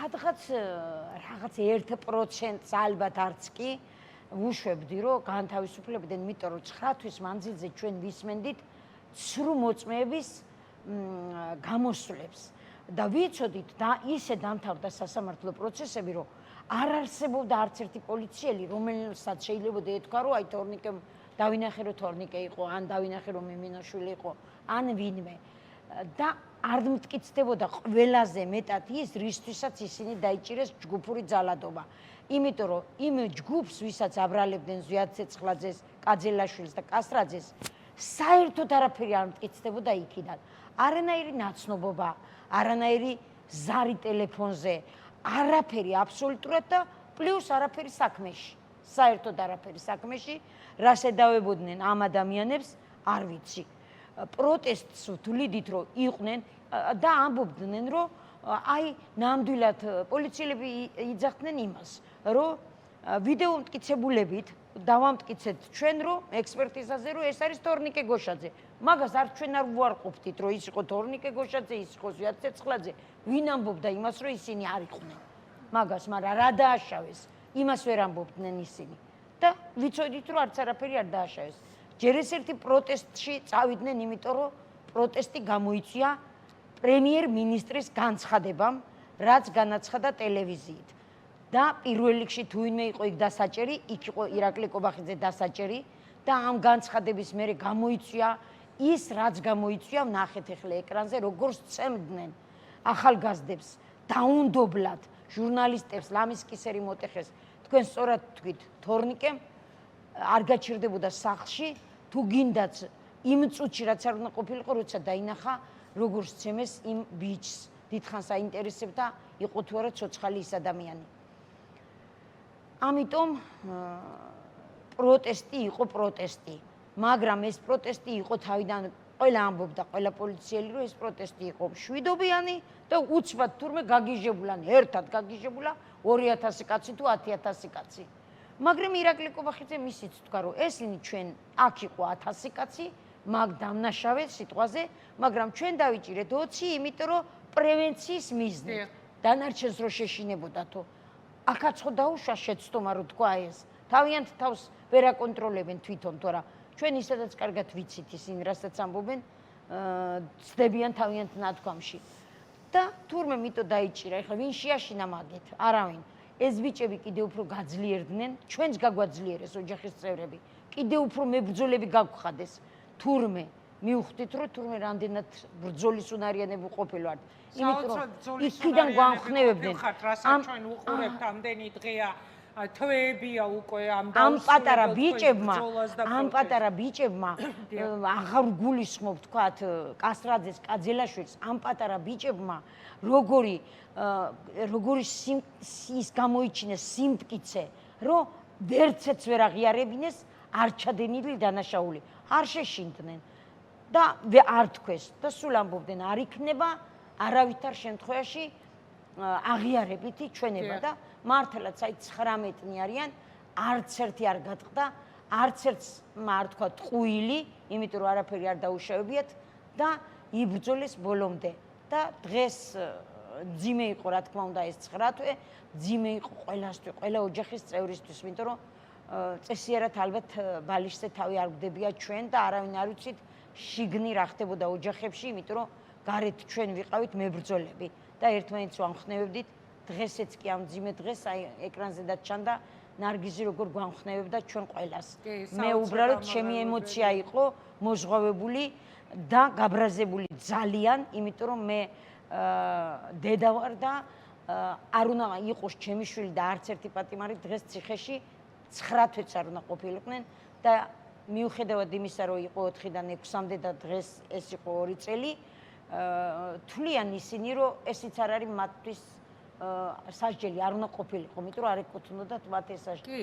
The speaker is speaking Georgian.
სადღაც რაღაც 1%-ს ალბათ არც კი ვუშვებდი, რომ განთავისუფლებდნენ, იმიტომ რომ 9 თვის მანძილზე ჩვენ ვისმენდით ცრუ მოწმეების გამოსვლებს და ვიცოდით და ისე დამთავრდა სასამართლო პროცესები, რომ არ არსებობდა არც ერთი პოლიციელი, რომელსაც შეიძლება ეთქვა, რომ აი თორნიკემ დავინახე, რომ თორნიკე იყო, ან დავინახე, რომ მიმინოშვილი იყო, ან ვინმე. და არ მტკიცდებოდა ყველაზე მეტად ის, რისთვისაც ისინი დაიჭირეს ჯგუფური ძალადობა. იმიტომ რომ იმ ჯგუფს, ვისაც აბრალებდნენ ზვიად ცეცხლაძეს, კაძელაშვილს და კასტრაძეს, საერთოდ არაფერი არ მტკიცდებოდა იქიდან. არანაირი ნაცნობობა, არანაირი ზარი ტელეფონზე, არაფერი აბსოლუტურად და პლუს არაფერი საქმეში. საერთოდ არაფერი საქმეში, რას ედავებოდნენ ამ ადამიანებს, არ ვიცი. პროტესტს ვთვლიდით, რომ იყვნენ და ამბობდნენ, რომ აი ნამდვილად პოლიციელები იძახდნენ იმას, რომ ვიდეო მტკიცებულებით დავამტკიცეთ ჩვენ, რომ ექსპერტიზაზე, რომ ეს არის თორნიკე გოშაძე. მაგას არ ჩვენ არ ვუარყოფდით, რომ ის იყო თორნიკე გოშაძე, ის იყო ზვიად ცეცხლაძე. ვინ ამბობდა იმას, რომ ისინი არ იყვნენ? მაგას, მაგრამ რა დააშავეს? იმას ვერ ამბობდნენ ისინი. და ვიცოდით, რომ არც არაფერი არ დააშავეს. ჯერ ერთ-ერთი პროტესტში წავიდნენ, იმიტომ რომ პროტესტი გამოიწვია პრემიერ-მინისტრის განცხადებამ, რაც განაცხადა ტელევიზიით. და პირველ რიგში თუ ვინმე იყო იქ დასაჭერი, იქ იყო ირაკლი კობახიძე დასაჭერი და ამ განცხადების მერე გამოიწვია ის, რაც გამოიწვია, ვნახეთ ახლა ეკრანზე, როგორც წემდნენ ახალგაზრდებს დაუნდობლად, ჟურნალისტებს, ლამისკისერი მოტეხეს. თქვენ სწორად თქვით, თორნიკემ არ გაჩერდებოდა სახლში, თუ გინდაც იმ წუთში, რაც არ უნდა ყოფილიყო, როცა დაინახა, როგორც ცემეს იმ ბიჭს. დიდხანს აინტერესებდა, იყო თუ არა ცოცხალი ის ადამიანი. ამიტომ პროტესტი იყო პროტესტი, მაგრამ ეს პროტესტი იყო თავიდან ყველა ამბობდა, ყველა პოლიციელი, რომ ეს პროტესტი იყო მშვიდობიანი და უცბად თურმე გაგიჟებულან, ერთად გაგიჟებულა 2000 კაცი თუ 10000 კაცი. მაგრამ ირაკლი კობახიძე ისიც თქვა, რომ ესენი ჩვენ აქ იყო 1000 კაცი, მაგ დამნაშავე სიტყვაზე, მაგრამ ჩვენ დავიჭირეთ 20, იმიტომ რომ პრევენციის მიზნით. დანარჩენს რო შეშინებოდათო. აქაც ხო დაუშვა შეცდომა, რომ თქვა ეს. თავიანთ თავს ვერ აკონტროლებენ თვითონ, თორა ჩვენ ისედაც კარგად ვიცით ისინი, რასაც ამბობენ, ცდებიან თავიანთ ნათქვამში. და თურმე მიტო დაიჭირა, ეხლა ვინ შეაშინა მაგით? არავინ. ეს ბიჭები კიდევ უფრო გაძლიერდნენ, ჩვენც გაგვაძლიერეს ოჯახის წევრები. კიდევ უფრო მებრძოლები გაგვხადეს. თურმე მივხვდით, რომ თურმე რამდენად ბრძოლის უნარიანები ყოფილვართ. იმიტომ რომ იქიდან გვამხნევებდნენ. რასაც ჩვენ უყურებთ ამდენი დღეა, თვეებია უკვე ამ პატარა ბიჭებმა აღარ გულისხმობ თქვათ კასტრაძეს, კაძელაშვილს, ამ პატარა ბიჭებმა როგორი ის გამოიჩინეს სიმტკიცე, რომ ვერცეც ვერ აღიარებინეს არჩადენილი დანაშაული. არ შეშინდნენ და არ თქვეს და სულ ამბობდნენ, არ იქნება არავითარ შემთხვევაში აღიარებითი ჩვენება და მართლაც აი 19-ნი არიან, არც ერთი არ გატყდა, არც ერთს არ თქვა ტყუილი, იმიტომ რომ არაფერი არ დაუშავებიათ და იბრძოლეს ბოლომდე. და დღეს ძიმე იყო, რა თქმა უნდა, ეს 9 თვე, ძიმე იყო ყველასთვის, ყველა ოჯახის წევრისთვის, იმიტომ რომ წესიერად ალბათ ბალიშზე თავი არ გვდებია ჩვენ და არავინ არ ვიცით შიგნი რა ხდებოდა ოჯახებში, იმიტომ რომ გარეთ ჩვენ ვიყავით მებრძოლები და ერთმანეთს ვამხნევებდით. დღესეც კი ამ ძიმე დღეს აი ეკრანზე დაჩანდა ნარგიზი როგორ გვამხნევებდა ჩვენ ყველას. მე უბრალოდ ჩემი ემოცია იყო მოზღვავებული და გაბრაზებული ძალიან, იმიტომ რომ მე დედა ვარ და არ უნდა იყოს ჩემი შვილი და არც ერთი პატიმარი დღეს ციხეში 9 თვეც არ უნდა ყოფილიყვნენ და მიუხედავად იმისა, რომ იყო 4-დან 6-მდე და დღეს ეს იყო 2 წელი, თვლიან ისინი, რომ ესიც არ არის მათთვის სასჯელი, არ უნდა ყოფილიყო, იმიტომ რომ არ ეკუთვნოდათ მათ ეს სასჯელი.